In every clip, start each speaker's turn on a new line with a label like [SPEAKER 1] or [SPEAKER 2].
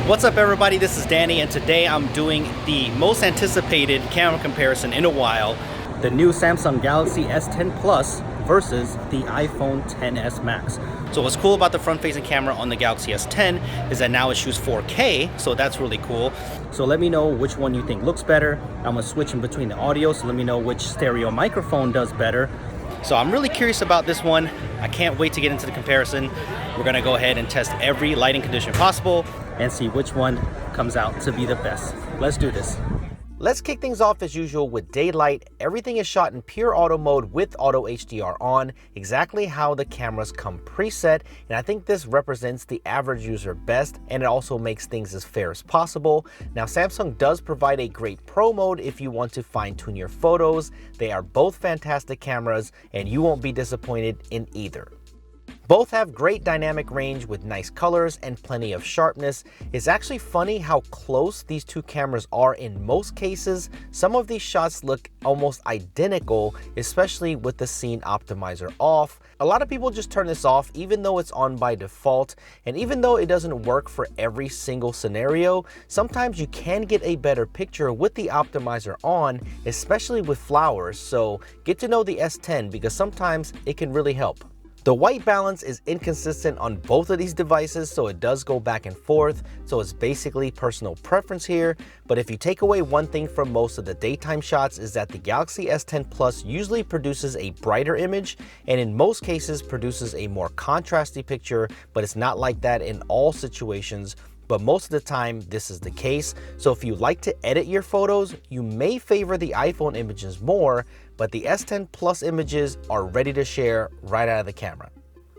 [SPEAKER 1] What's up everybody, this is Danny and today I'm doing the most anticipated camera comparison in a while. The new Samsung Galaxy S10 Plus versus the iPhone XS Max. So what's cool about the front-facing camera on the Galaxy S10 is that now it shoots 4K, so that's really cool. So let me know which one you think looks better. I'm gonna switch in between the audio, so let me know which stereo microphone does better. So I'm really curious about this one. I can't wait to get into the comparison. We're gonna go ahead and test every lighting condition possible and see which one comes out to be the best. Let's do this. Let's kick things off as usual with daylight. Everything is shot in pure auto mode with auto HDR on, exactly how the cameras come preset, and I think this represents the average user best, and it also makes things as fair as possible. Now Samsung does provide a great pro mode if you want to fine tune your photos. They are both fantastic cameras and you won't be disappointed in either. Both have great dynamic range with nice colors and plenty of sharpness. It's actually funny how close these two cameras are in most cases. Some of these shots look almost identical, especially with the scene optimizer off. A lot of people just turn this off even though it's on by default, and even though it doesn't work for every single scenario, sometimes you can get a better picture with the optimizer on, especially with flowers. So get to know the S10 because sometimes it can really help. The white balance is inconsistent on both of these devices, so it does go back and forth, so it's basically personal preference here. But if you take away one thing from most of the daytime shots is that the Galaxy S10 Plus usually produces a brighter image and in most cases produces a more contrasty picture, but it's not like that in all situations. But most of the time this is the case. So if you like to edit your photos, you may favor the iPhone images more, but the S10 Plus images are ready to share right out of the camera.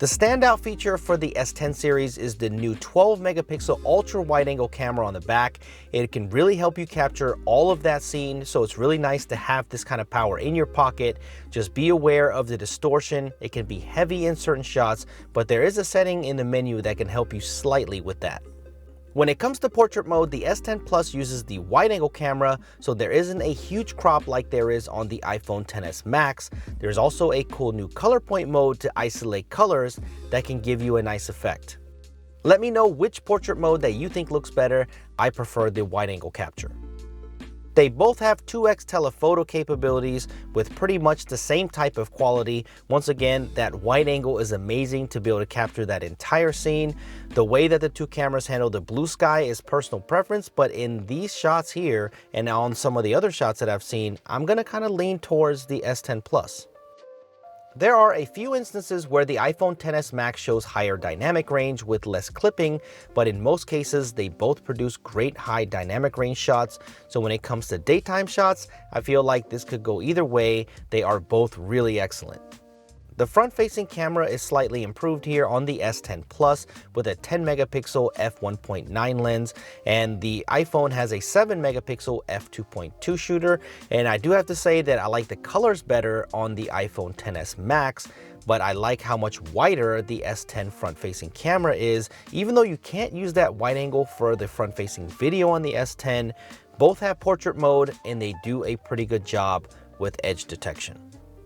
[SPEAKER 1] The standout feature for the S10 series is the new 12 megapixel ultra wide angle camera on the back. It can really help you capture all of that scene, so it's really nice to have this kind of power in your pocket. Just be aware of the distortion. It can be heavy in certain shots, but there is a setting in the menu that can help you slightly with that. When it comes to portrait mode, the S10 Plus uses the wide-angle camera, so there isn't a huge crop like there is on the iPhone XS Max. There's also a cool new color point mode to isolate colors that can give you a nice effect. Let me know which portrait mode that you think looks better. I prefer the wide-angle capture. They both have 2x telephoto capabilities with pretty much the same type of quality. Once again, that wide angle is amazing to be able to capture that entire scene. The way that the two cameras handle the blue sky is personal preference, but in these shots here and on some of the other shots that I've seen, I'm gonna kind of lean towards the S10 Plus. There are a few instances where the iPhone XS Max shows higher dynamic range with less clipping, but in most cases they both produce great high dynamic range shots. So when it comes to daytime shots, I feel like this could go either way. They are both really excellent. The front-facing camera is slightly improved here on the S10 Plus with a 10 megapixel f1.9 lens, and the iPhone has a 7 megapixel f2.2 shooter. And I do have to say that I like the colors better on the iPhone XS Max, but I like how much wider the S10 front-facing camera is. Even though you can't use that wide angle for the front-facing video on the S10, both have portrait mode and they do a pretty good job with edge detection.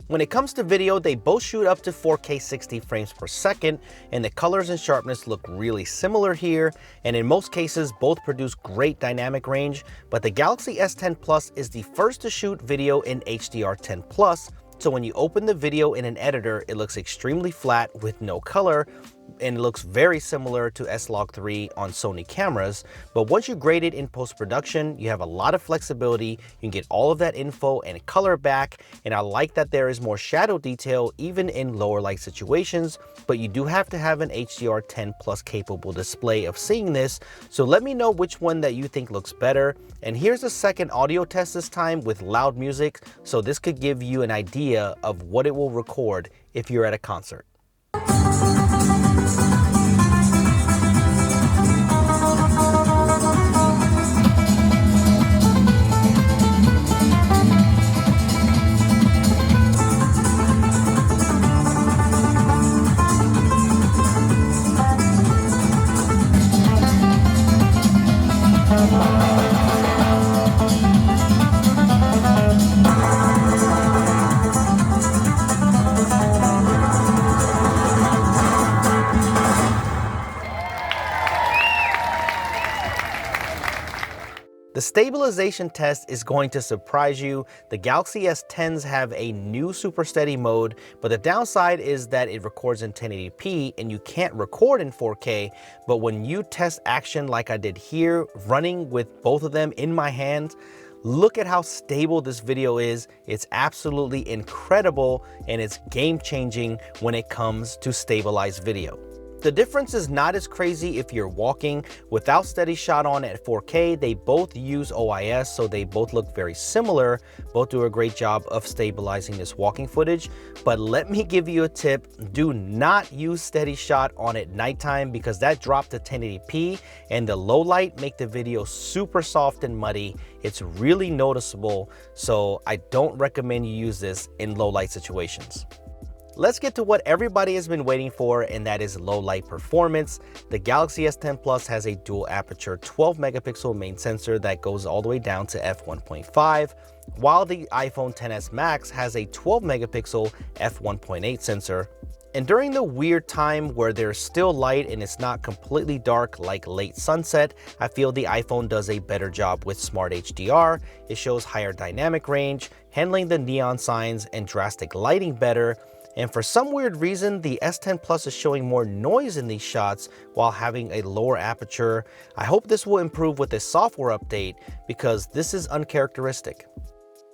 [SPEAKER 1] When it comes to video, they both shoot up to 4K 60 frames per second, and the colors and sharpness look really similar here, and in most cases both produce great dynamic range. But the Galaxy S10 Plus is the first to shoot video in HDR10 Plus, so when you open the video in an editor, it looks extremely flat with no color, and it looks very similar to S-Log3 on Sony cameras. But once you grade it in post-production, you have a lot of flexibility. You can get all of that info and color back, and I like that there is more shadow detail even in lower light situations, but you do have to have an HDR10 Plus capable display of seeing this. So let me know which one that you think looks better. And here's a second audio test this time with loud music, so this could give you an idea of what it will record if you're at a concert. The stabilization test is going to surprise you. The Galaxy S10s have a new super steady mode, but the downside is that it records in 1080p and you can't record in 4K. But when you test action like I did here, running with both of them in my hands, look at how stable this video is. It's absolutely incredible and it's game-changing when it comes to stabilized video. The difference is not as crazy if you're walking. Without steady shot on at 4K, they both use OIS, so they both look very similar. Both do a great job of stabilizing this walking footage. But let me give you a tip. Do not use steady shot on at nighttime because that dropped to 1080p and the low light make the video super soft and muddy. It's really noticeable, so I don't recommend you use this in low light situations. Let's get to what everybody has been waiting for, and that is low light performance. The Galaxy S10 Plus has a dual aperture 12 megapixel main sensor that goes all the way down to f1.5, while the iPhone XS Max has a 12 megapixel f1.8 sensor. And during the weird time where there's still light and it's not completely dark like late sunset, I feel the iPhone does a better job with Smart HDR. It shows higher dynamic range, handling the neon signs and drastic lighting better. And for some weird reason, the S10 Plus is showing more noise in these shots while having a lower aperture. I hope this will improve with a software update because this is uncharacteristic.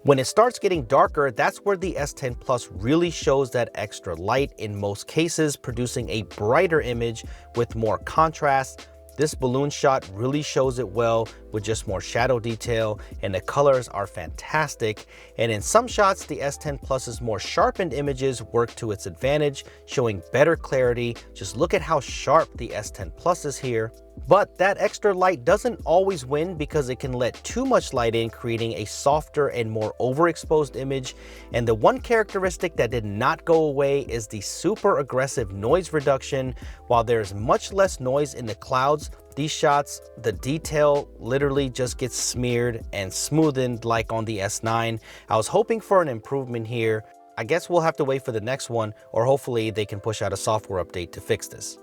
[SPEAKER 1] When it starts getting darker, that's where the S10 Plus really shows that extra light in most cases, producing a brighter image with more contrast. This balloon shot really shows it well with just more shadow detail, and the colors are fantastic. And in some shots, the S10 Plus's more sharpened images work to its advantage, showing better clarity. Just look at how sharp the S10 Plus is here. But that extra light doesn't always win because it can let too much light in, creating a softer and more overexposed image. And the one characteristic that did not go away is the super aggressive noise reduction. While there's much less noise in the clouds, these shots, the detail literally just gets smeared and smoothened like on the S9. I was hoping for an improvement here. I guess we'll have to wait for the next one, or hopefully they can push out a software update to fix this.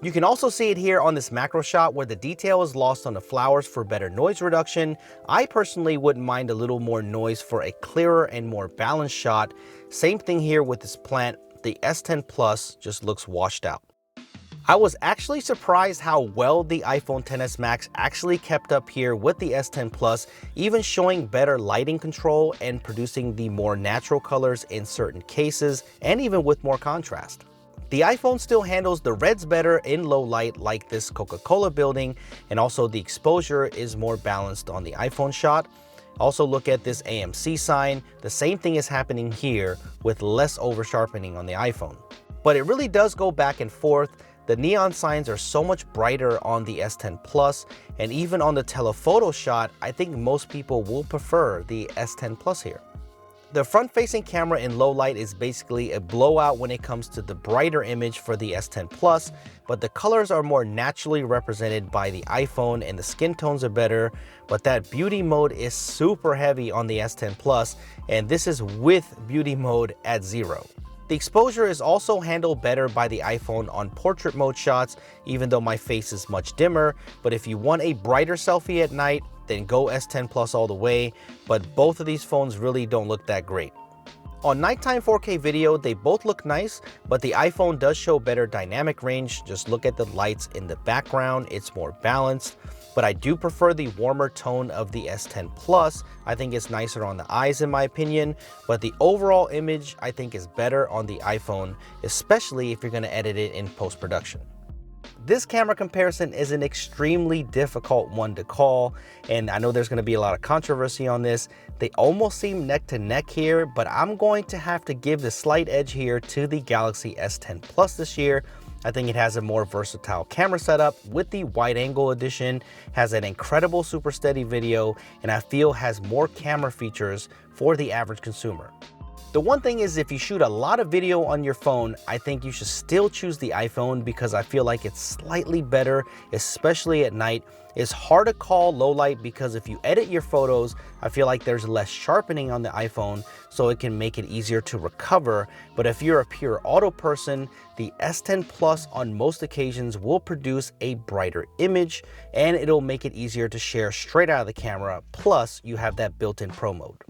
[SPEAKER 1] You can also see it here on this macro shot where the detail is lost on the flowers for better noise reduction. I personally wouldn't mind a little more noise for a clearer and more balanced shot. Same thing here with this plant. The S10 Plus just looks washed out. I was actually surprised how well the iPhone XS Max actually kept up here with the S10 Plus, even showing better lighting control and producing the more natural colors in certain cases, and even with more contrast. The iPhone still handles the reds better in low light like this Coca-Cola building, and also the exposure is more balanced on the iPhone shot. Also look at this AMC sign. The same thing is happening here with less over sharpening on the iPhone. But it really does go back and forth. The neon signs are so much brighter on the S10 Plus, and even on the telephoto shot, I think most people will prefer the S10 Plus here. The front-facing camera in low light is basically a blowout when it comes to the brighter image for the S10 Plus, but the colors are more naturally represented by the iPhone and the skin tones are better, but that beauty mode is super heavy on the S10 Plus, and this is with beauty mode at 0. The exposure is also handled better by the iPhone on portrait mode shots, even though my face is much dimmer, but if you want a brighter selfie at night, then go S10 Plus all the way, but both of these phones really don't look that great. On nighttime 4K video, they both look nice, but the iPhone does show better dynamic range. Just look at the lights in the background, it's more balanced, but I do prefer the warmer tone of the S10 Plus. I think it's nicer on the eyes in my opinion, but the overall image I think is better on the iPhone, especially if you're gonna edit it in post-production. This camera comparison is an extremely difficult one to call, and I know there's going to be a lot of controversy on this. They almost seem neck to neck here, but I'm going to have to give the slight edge here to the Galaxy S10 Plus this year. I think it has a more versatile camera setup with the wide angle edition, has an incredible super steady video, and I feel has more camera features for the average consumer. The one thing is, if you shoot a lot of video on your phone, I think you should still choose the iPhone because I feel like it's slightly better, especially at night. It's hard to call low light because if you edit your photos, I feel like there's less sharpening on the iPhone, so it can make it easier to recover. But if you're a pure auto person, the S10 Plus on most occasions will produce a brighter image and it'll make it easier to share straight out of the camera. Plus, you have that built-in Pro mode.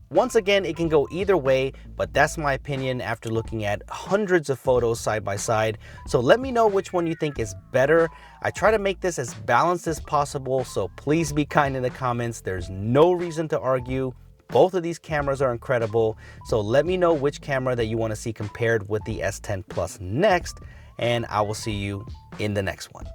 [SPEAKER 1] Once again, it can go either way, but that's my opinion after looking at hundreds of photos side by side. So let me know which one you think is better. I try to make this as balanced as possible, so please be kind in the comments. There's no reason to argue. Both of these cameras are incredible. So let me know which camera that you want to see compared with the S10 Plus next, and I will see you in the next one.